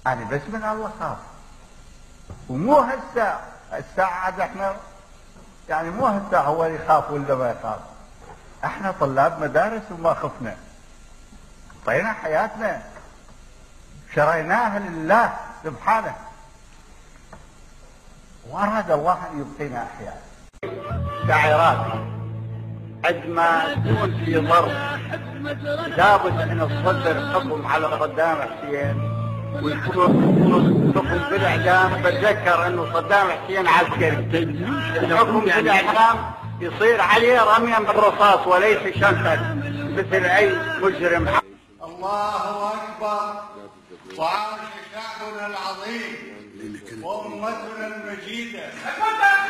يعني بس من الله خاف. ومو هسه الساعة عاد احنا يعني مو هسه هو يخاف ولا ما يخاف. احنا طلاب مدارس وما خفنا. طينا حياتنا شريناها لله سبحانه. واراد الله ان يبقينا احياء. شاعرات عندما تكون في ظرف لابد ان الصدر حكم على صدام حسين ويكون حكم بالاعدام. بتذكر انه صدام حسين عسكري، الحكم بالاعدام يصير عليه رميا بالرصاص وليس شنقا مثل اي مجرم. الله اكبر. وعاش شعبنا العظيم وامتنا المجيده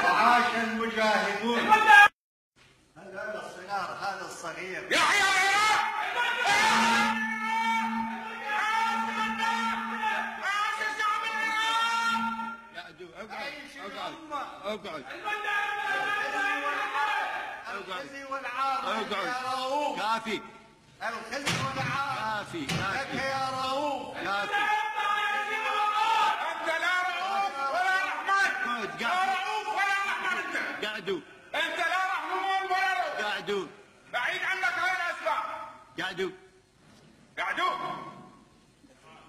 وعاش المجاهدون. هذا الصغار، هذا الصغير يحيى العراق. اقعد الخزي والعار يا رؤوف. كافي. الخزي والعار كافي لك يا رؤوف. كافي. انت لا رؤوف ولا رحمن. لا رؤوف ولا رحمن. انت قعدوا. انت لا رحمن ولا رؤوف. قعدوا. بعيد عنك هاي الاسماء. قعدوا. قعدوا.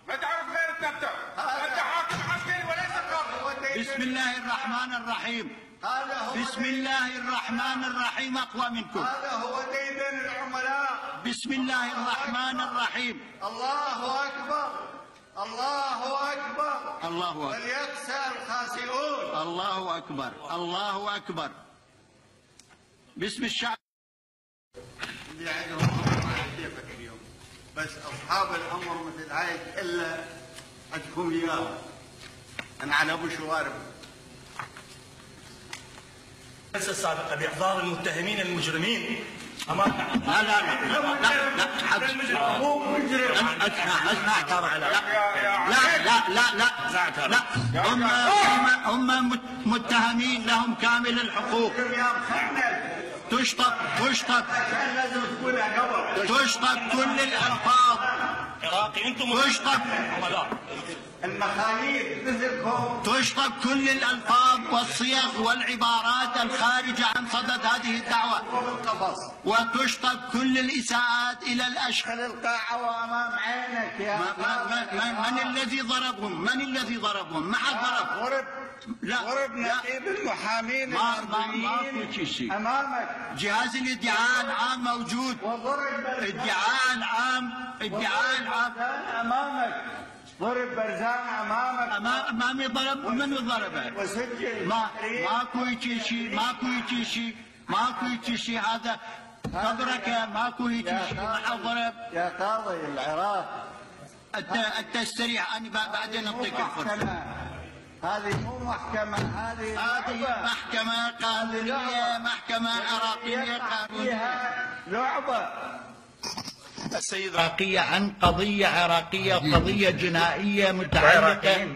ما تعرف غير الدفتر. انت حاكم عسكري وليس قاضي. بسم الله الرحمن الرحيم. هذا هو بسم الله الرحمن الرحيم. اقوى منكم. هذا هو ديدن العملاء. بسم الله الرحمن الرحيم. الله اكبر. الله اكبر. الله اكبر. وليخسى الخاسئون. الله اكبر. الله اكبر. باسم الشعب. اللي عندهم امر ما كيفك اليوم، بس اصحاب الامر مثل هاي كلها عندكم اياها. انا على ابو شوارب. الجلسة السابقة بإحضار المتهمين المجرمين أمام لا لا لا لا لا مو مجرم. اسمع ترى لا لا لا لا لا هم متهمين لهم كامل الحقوق. يا مخنث تشطب لازم تقولها قبل. تشطب كل الألفاظ. عراقي أنتم تشطب عملاء. المخاليف مثلكم تشطب كل الألفاظ والصيغ والعبارات الخارجة عن صدد هذه الدعوة. بالقفص. وتشطب كل الإساءات إلى الأشخاص. القاعة وامام عينك يا من الذي ضربهم؟ من الذي ضربهم؟ ما حد ضرب. ضرب. لا ضرب لا نقيب المحامين ما المرضيين في شيء. امامك. جهاز الادعاء العام موجود. وضرب ادعاء العام امامك. ضرب برزان امامك. امامي ضرب. ومن ضربه؟ وسجل ماكو شيء هذا قدرك. ماكو شيء ما حد ضرب. يا قاضي العراق انت استريح. انا بعدين اعطيك الفرصه. هذه مو محكمة. هذه محكمة قانونية. محكمة عراقية قانونية. لعبة. السيد عراقية عن قضية عراقية، قضية جنائية متعلقة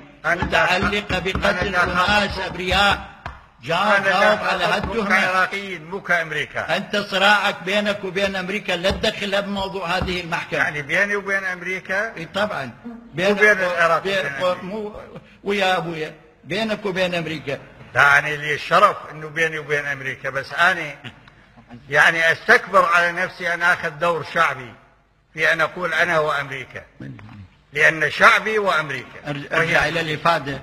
بقتل أناس أبرياء. جاوب على هالتهمة. كعراقيين مو كأمريكا. أنت صراعك بينك وبين أمريكا لا تدخل بموضوع هذه المحكمة. يعني بيني وبين أمريكا. طبعا وبين العراق. مو ويا أبويا بينك وبين أمريكا. يعني لي الشرف أنه بيني وبين أمريكا، بس أنا يعني أستكبر على نفسي أن أخذ دور شعبي في أن أقول أنا وأمريكا، لأن شعبي وأمريكا. أرجع إلى الإفادة.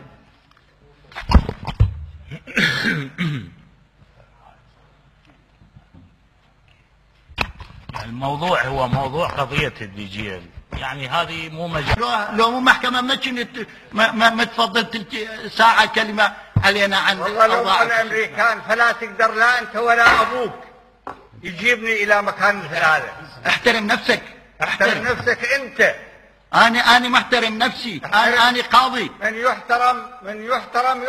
الموضوع هو موضوع قضية الديجيل، يعني هذه مو مجال. لو مو محكمة ما كنت ما تفضل ساعة كلمة علينا عن والله لو أنا أمريكان فلا تقدر لا أنت ولا أبوك يجيبني إلى مكان مثل هذا. احترم نفسك. احترم نفسك أنت. أنا محترم نفسي. أنا قاضي. من يحترم.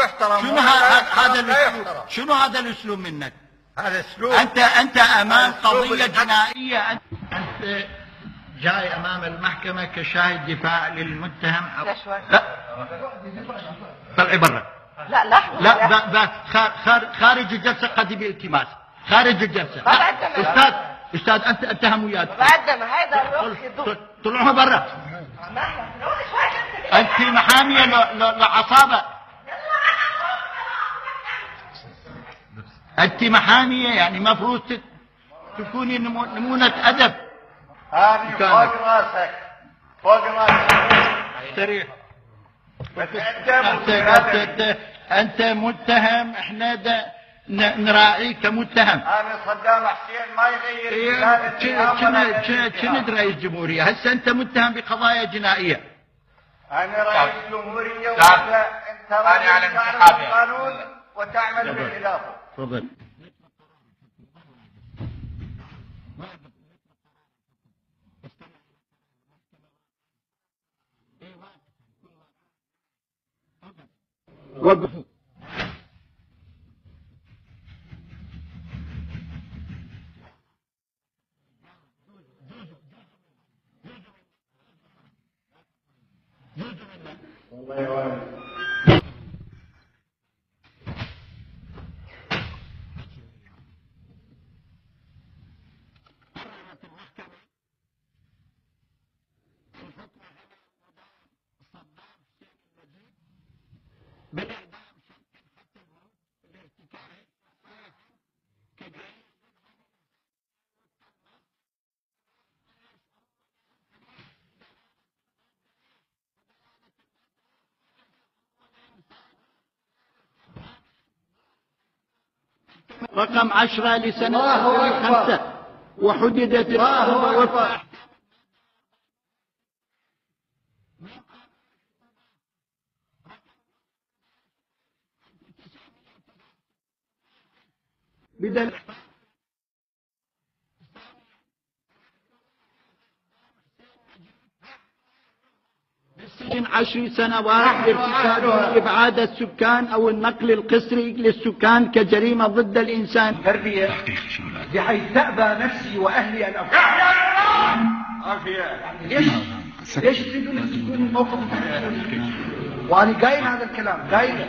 شنو هذا الأسلوب منك؟ هذا أسلوب. أنت أمام قضية جنائية. أنت جاي أمام المحكمة كشاهد دفاع للمتهم. لا طلعي برا. لا خارج الجلسة قدم التماس. خارج الجلسة. أستاذ أنت اتهم وياك. بعد ما هيدا الوقت طلعوا برا. ما احنا أنت محامية لعصابة. أنت محامية يعني مفروض تكوني نمونة أدب. هذه فوق راسك، فوق راسك. استريح. بتأدب. أنت متهم، إحنا نراعيك كمتهم. أنا صدام حسين ما يغير كنت رئيس جمهورية، هسه أنت متهم بقضايا جنائية. أنا رئيس جمهورية وأنت رئيس تعرف القانون وتعمل بخلافه. تفضل. وقفوا. رقم 10 لسنة 2005 وحددت العقوبة وفق بدل 10 سنوات لارتكاب إبعاد السكان أو النقل القسري للسكان كجريمة ضد الإنسان. تربية بحيث تأبى نفسي وأهلي أن أفعل. ليش تريدون أن تكون الموقف وأنا قايل هذا الكلام قايل.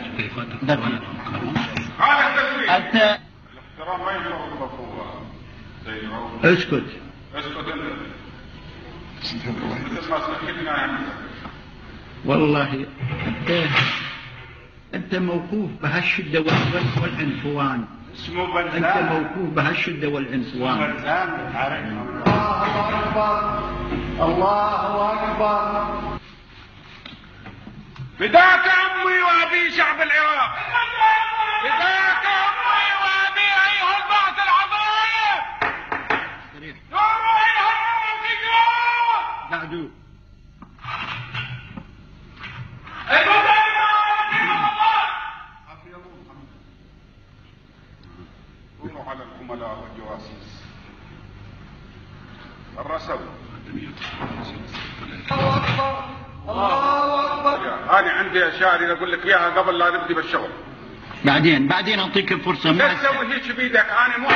أنت الاحترام ما ينفع بالقوة. اسكت. اسكت انت. مثل ما سكتنا يعني. والله أنت موقوف بهالشدة والعنفوان. اسمه أنت بلزان. موقوف بهالشدة والعنفوان. بلزان. الله أكبر، الله أكبر. فداك أمي وأبي شعب العراق. فداك أمي وأبي أيها البعث العظيم. دوروا أيها الموسيقى. قعدوا. كونوا على العملاء والجواسيس. الرسول. الله أكبر، الله أكبر. أنا عندي أشياء أريد أقول لك إياها قبل لا نبدي بالشغل. بعدين أعطيك الفرصة. لا تسوي هيك بيدك. أنا مو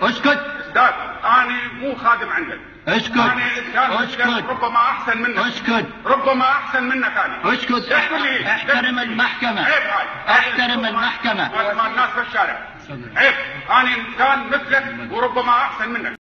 اسكت. أستاذ أنا مو خادم عندك. اسكت. أنا إنسان ربما أحسن منك. اسكت. ربما أحسن منك أنا. اسكت. احترم المحكمة. عيب هاي. احترم المحكمة. مال الناس في الشارع. عيب. أنا إنسان مثلك وربما أحسن منك.